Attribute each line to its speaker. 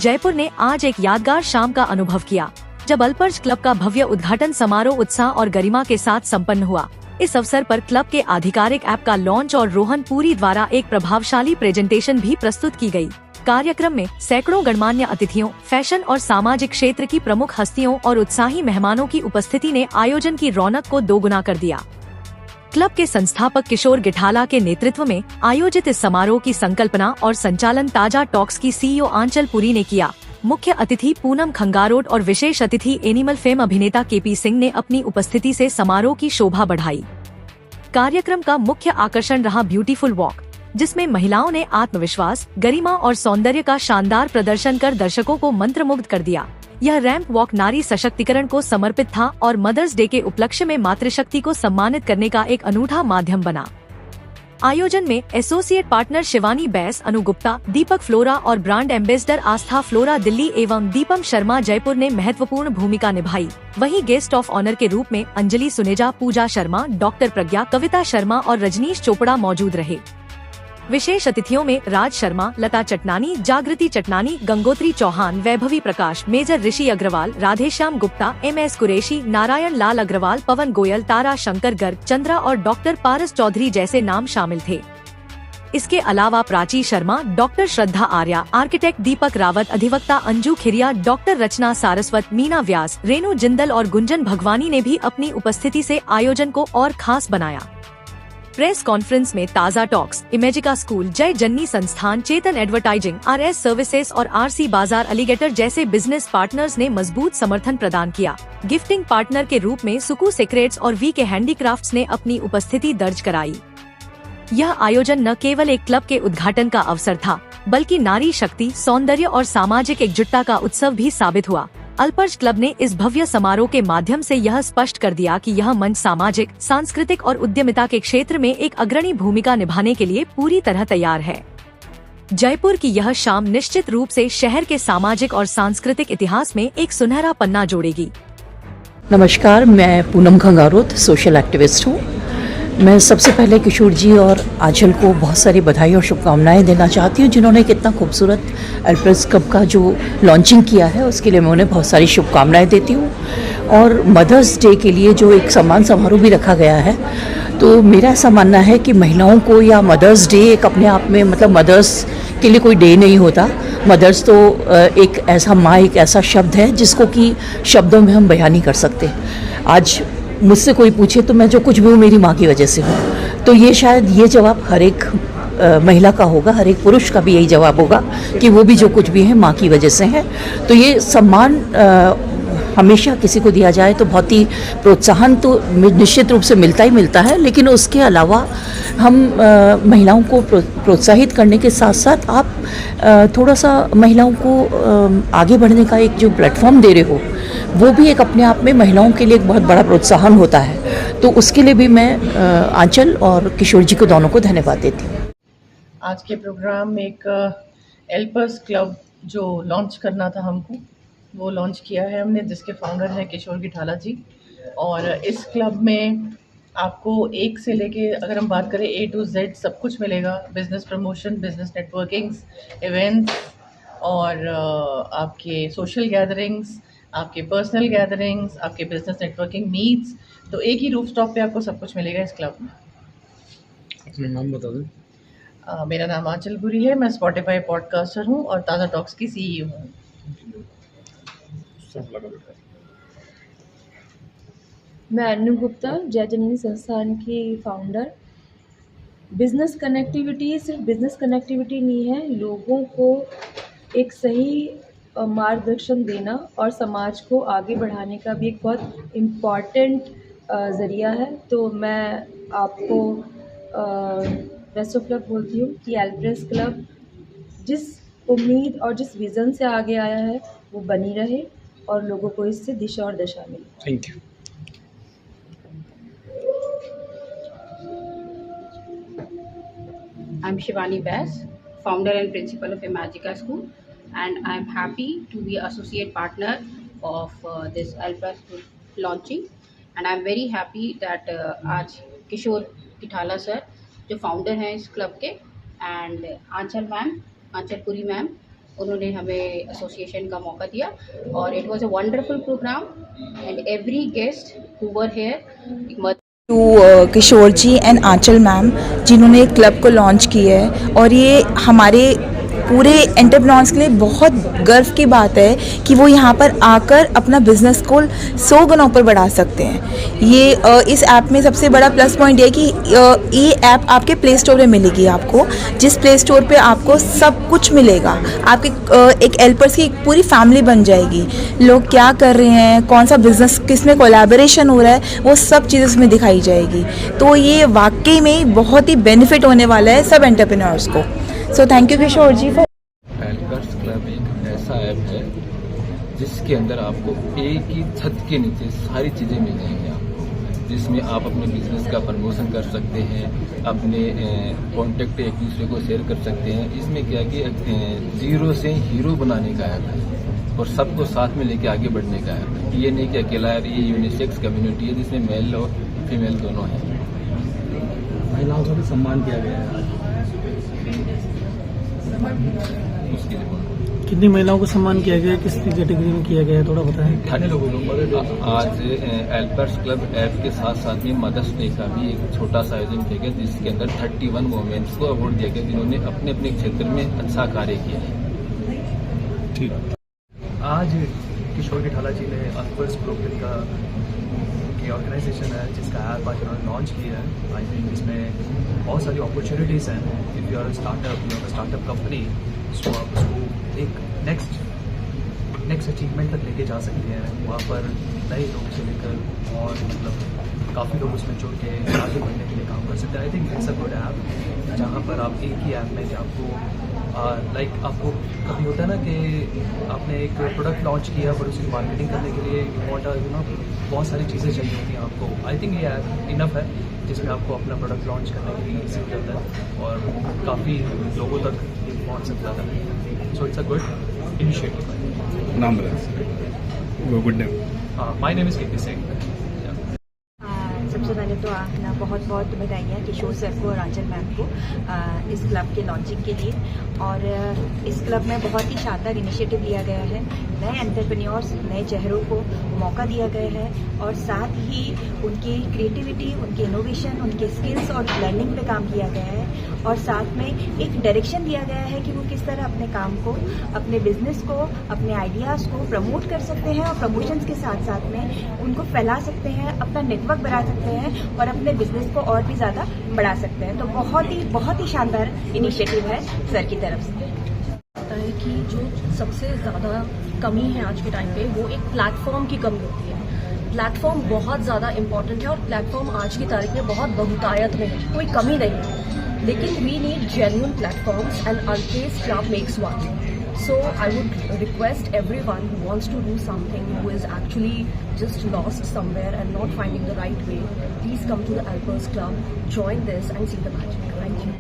Speaker 1: जयपुर ने आज एक यादगार शाम का अनुभव किया, जब अल्पर्स क्लब का भव्य उद्घाटन समारोह उत्साह और गरिमा के साथ संपन्न हुआ। इस अवसर पर क्लब के आधिकारिक ऐप का लॉन्च और रोहन पुरी द्वारा एक प्रभावशाली प्रेजेंटेशन भी प्रस्तुत की गई। कार्यक्रम में सैकड़ों गणमान्य अतिथियों, फैशन और सामाजिक क्षेत्र की प्रमुख हस्तियों और उत्साही मेहमानों की उपस्थिति ने आयोजन की रौनक को दोगुना कर दिया। क्लब के संस्थापक किशोर गिठाला के नेतृत्व में आयोजित इस समारोह की संकल्पना और संचालन ताजा टॉक्स की सीईओ आंचल पुरी ने किया। मुख्य अतिथि पूनम खंगारोट और विशेष अतिथि एनिमल फेम अभिनेता केपी सिंह ने अपनी उपस्थिति से समारोह की शोभा बढ़ाई। कार्यक्रम का मुख्य आकर्षण रहा ब्यूटीफुल वॉक, जिसमें महिलाओं ने आत्मविश्वास, गरिमा और सौंदर्य का शानदार प्रदर्शन कर दर्शकों को मंत्रमुग्ध कर दिया। यह रैंप वॉक नारी सशक्तिकरण को समर्पित था और मदर्स डे के उपलक्ष्य में मातृशक्ति को सम्मानित करने का एक अनूठा माध्यम बना। आयोजन में एसोसिएट पार्टनर शिवानी बैस, अनु गुप्ता, दीपक फ्लोरा और ब्रांड एम्बेसडर आस्था फ्लोरा दिल्ली एवं दीपम शर्मा जयपुर ने महत्वपूर्ण भूमिका निभाई। वहीं गेस्ट ऑफ ऑनर के रूप में अंजलि सुनेजा, पूजा शर्मा, डॉक्टर प्रज्ञा, कविता शर्मा और रजनीश चोपड़ा मौजूद रहे। विशेष अतिथियों में राज शर्मा, लता चटनानी, जागृति चटनानी, गंगोत्री चौहान, वैभवी प्रकाश, मेजर ऋषि अग्रवाल, राधेश्याम गुप्ता, MS कुरैशी, नारायण लाल अग्रवाल, पवन गोयल, तारा शंकर गर्ग, चंद्रा और डॉक्टर पारस चौधरी जैसे नाम शामिल थे। इसके अलावा प्राची शर्मा, डॉक्टर श्रद्धा आर्या, आर्किटेक्ट दीपक रावत, अधिवक्ता अंजू खिरिया, डॉक्टर रचना सारस्वत, मीना व्यास, रेणु जिंदल और गुंजन भगवानी ने भी अपनी उपस्थिति से आयोजन को और खास बनाया। प्रेस कॉन्फ्रेंस में ताजा टॉक्स, इमेजिका स्कूल, जय जननी संस्थान, चेतन एडवर्टाइजिंग, RS सर्विसेज और RC बाजार अलीगेटर जैसे बिजनेस पार्टनर्स ने मजबूत समर्थन प्रदान किया। गिफ्टिंग पार्टनर के रूप में सुकू सीक्रेट्स और VK हैंडीक्राफ्ट्स ने अपनी उपस्थिति दर्ज कराई। यह आयोजन न केवल एक क्लब के उद्घाटन का अवसर था, बल्कि नारी शक्ति, सौंदर्य और सामाजिक एकजुटता का उत्सव भी साबित हुआ। अल्पर्स क्लब ने इस भव्य समारोह के माध्यम से यह स्पष्ट कर दिया कि यह मंच सामाजिक, सांस्कृतिक और उद्यमिता के क्षेत्र में एक अग्रणी भूमिका निभाने के लिए पूरी तरह तैयार है। जयपुर की यह शाम निश्चित रूप से शहर के सामाजिक और सांस्कृतिक इतिहास में एक सुनहरा पन्ना जोड़ेगी।
Speaker 2: नमस्कार, मैं पूनम खंगारोत, सोशल एक्टिविस्ट हूँ। मैं सबसे पहले किशोर जी और आंचल को बहुत सारी बधाई और शुभकामनाएं देना चाहती हूँ, जिन्होंने कितना खूबसूरत अल्पर्स क्लब का जो लॉन्चिंग किया है उसके लिए मैं उन्हें बहुत सारी शुभकामनाएं देती हूँ। और मदर्स डे के लिए जो एक सम्मान समारोह भी रखा गया है, तो मेरा ऐसा मानना है कि महिलाओं को या मदर्स डे एक अपने आप में, मतलब मदर्स के लिए कोई डे नहीं होता। मदर्स तो एक ऐसा माँ, एक ऐसा शब्द है जिसको कि शब्दों में हम बयान नहीं कर सकते। आज मुझसे कोई पूछे तो मैं जो कुछ भी हूँ मेरी माँ की वजह से हूँ, तो ये शायद ये जवाब हर एक महिला का होगा, हर एक पुरुष का भी यही जवाब होगा कि वो भी जो कुछ भी है माँ की वजह से है। तो ये सम्मान हमेशा किसी को दिया जाए तो बहुत ही प्रोत्साहन तो निश्चित रूप से मिलता ही मिलता है, लेकिन उसके अलावा हम महिलाओं को प्रोत्साहित करने के साथ साथ आप थोड़ा सा महिलाओं को आगे बढ़ने का एक जो प्लेटफॉर्म दे रहे हो, वो भी एक अपने आप में महिलाओं के लिए एक बहुत बड़ा प्रोत्साहन होता है। तो उसके लिए भी मैं आंचल और किशोर जी को दोनों को धन्यवाद देती हूँ।
Speaker 3: आज के प्रोग्राम में एक अल्पर्स क्लब जो लॉन्च करना था हमको, वो लॉन्च किया है हमने, जिसके फाउंडर हैं किशोर गिठाला जी। और इस क्लब में आपको एक से लेके अगर हम बात करें A to Z सब कुछ मिलेगा। Business promotion, business networkings, events और आपके सोशल गैदरिंग्स, आपके पर्सनल गैदरिंग्स, आपके बिजनेस नेटवर्किंग मीट्स, तो एक ही रूफ स्टॉप पे आपको सब कुछ मिलेगा इस क्लब में।
Speaker 4: अपना नाम बता दें।
Speaker 3: मेरा नाम आंचल पुरी है, मैं स्पॉटिफाई पॉडकास्टर हूँ और ताज़ा टॉक्स की CEO हूँ।
Speaker 5: मैं अनु गुप्ता, जय जननी संस्थान की फाउंडर। बिज़नेस कनेक्टिविटी सिर्फ बिज़नेस कनेक्टिविटी नहीं है, लोगों को एक सही मार्गदर्शन देना और समाज को आगे बढ़ाने का भी एक बहुत इम्पॉर्टेंट ज़रिया है। तो मैं आपको बेस्ट ऑफ लक बोलती हूँ कि अल्पर्स क्लब जिस उम्मीद और जिस विज़न से आगे आया है वो बनी रहे और लोगों को इससे दिशा और दशा मिले।
Speaker 4: Thank you.
Speaker 6: I'm Shivani Bass, founder and principal of Imagica School, and I'm happy to be associate partner of this Alpers launching. And I'm very happy that आज किशोर गिठाला सर जो फाउंडर हैं इस क्लब के, एंड आंचल पुरी मैम उन्होंने हमें association का मौका दिया और it was a wonderful program and every guest who were here
Speaker 7: to Kishore ji and Aanchal ma'am जिन्होंने क्लब को लॉन्च किया है, और ये हमारे पूरे एंटरप्रेन्योर्स के लिए बहुत गर्व की बात है कि वो यहाँ पर आकर अपना बिजनेस को 100 गुना ऊपर बढ़ा सकते हैं। ये इस ऐप में सबसे बड़ा प्लस पॉइंट ये कि ये ऐप आपके प्ले स्टोर में मिलेगी आपको, जिस प्ले स्टोर पे आपको सब कुछ मिलेगा। आपके एक एल्पर्स की एक पूरी फैमिली बन जाएगी। लोग क्या कर रहे हैं, कौन सा बिजनेस किस में कोलैबोरेशन हो रहा है, वो सब चीज़ें उसमें दिखाई जाएगी। तो ये वाकई में बहुत ही बेनिफिट होने वाला है सब एंटरप्रेन्योर्स को। So thank you Kishore ji for.
Speaker 8: Helpers club एक ऐसा ऐप है जिसके अंदर आपको एक ही छत के नीचे सारी चीज़ें मिल जाएंगी आपको, जिसमें आप अपने बिजनेस का प्रमोशन कर सकते हैं, अपने कॉन्टेक्ट एक दूसरे को शेयर कर सकते हैं। इसमें क्या है कि जीरो से हीरो बनाने का ऐप है और सबको साथ में लेके आगे बढ़ने का है। ये नहीं कि अकेला है, ये यूनिसेक्स कम्युनिटी है जिसमें मेल और फीमेल दोनों हैं।
Speaker 4: महिलाओं का भी सम्मान किया गया है।
Speaker 8: उसके लिए
Speaker 4: कितनी महिलाओं को सम्मान किया गया है, किस कैटेगरी में किया गया है, थोड़ा बताएं।
Speaker 8: 30 लोगों को आज हेल्पर्स क्लब ऐप के साथ साथ में मदर्स डे का भी एक छोटा सा आयोजन किया गया, जिसके अंदर 31 वुमेन्स को अवार्ड दिया गया जिन्होंने अपने अपने क्षेत्र में अच्छा कार्य किया है।
Speaker 4: ठीक।
Speaker 9: आज किशोर गिठाला जी ने हेल्पर्स ग्लोबल का की ऑर्गेनाइजेशन है जिसका ऐप आज उन्होंने लॉन्च किया है। आई थिंक इसमें बहुत सारी अपॉर्चुनिटीज़ हैं। If you are startup company, so आप उसको एक नेक्स्ट अचीवमेंट तक लेके जा सकते हैं। वहाँ पर नए लोग से लेकर और मतलब काफ़ी लोग उसमें जुड़ के आगे बढ़ने के लिए काम कर सकते हैं। I think it's a good app जहाँ पर आप एक ही ऐप में आपको आपको कभी होता है ना कि आपने एक प्रोडक्ट लॉन्च किया पर उसकी मार्केटिंग करने के लिए बहुत सारी चीज़ें चाहिए होती हैं आपको। आई थिंक ये ऐप इनफ है जिसमें आपको अपना प्रोडक्ट लॉन्च करने के लिए ईजी हो जाता है और काफ़ी लोगों तक पहुँच सकता है। So it's a good initiative.
Speaker 4: नाम बताएं। Good name.
Speaker 9: My name is Kirti Singh.
Speaker 10: सबसे पहले तो अपना बहुत बहुत बधाइयाँ किशोर सर को और आंचल मैम को इस क्लब के लॉन्चिंग के लिए। और इस क्लब में बहुत ही शानदार इनिशिएटिव लिया गया है। नए एंटरप्रेन्योर्स, नए चेहरों को मौका दिया गया है और साथ ही उनकी क्रिएटिविटी, उनके इनोवेशन, उनके स्किल्स और लर्निंग पे काम किया गया है। और साथ में एक डायरेक्शन दिया गया है कि वो किस तरह अपने काम को, अपने बिजनेस को, अपने आइडियाज़ को प्रमोट कर सकते हैं और प्रमोशंस के साथ साथ में उनको फैला सकते हैं, अपना नेटवर्क बढ़ा सकते हैं और अपने बिजनेस को और भी ज़्यादा बढ़ा सकते हैं। तो बहुत ही शानदार इनिशिएटिव है सर की तरफ से।
Speaker 11: लगता है कि जो सबसे ज़्यादा कमी है आज के टाइम पे वो एक प्लेटफॉर्म की कमी होती है। प्लेटफॉर्म बहुत ज़्यादा इम्पॉर्टेंट है और प्लेटफॉर्म आज की तारीख में बहुत बहुतायत में है, कोई कमी नहीं है। लेकिन we need genuine platforms and alpage club makes one. So I would request everyone who wants to do something, who is actually just lost somewhere and not finding the right way, please come to the Alpers Club, join this and see the magic. Thank you.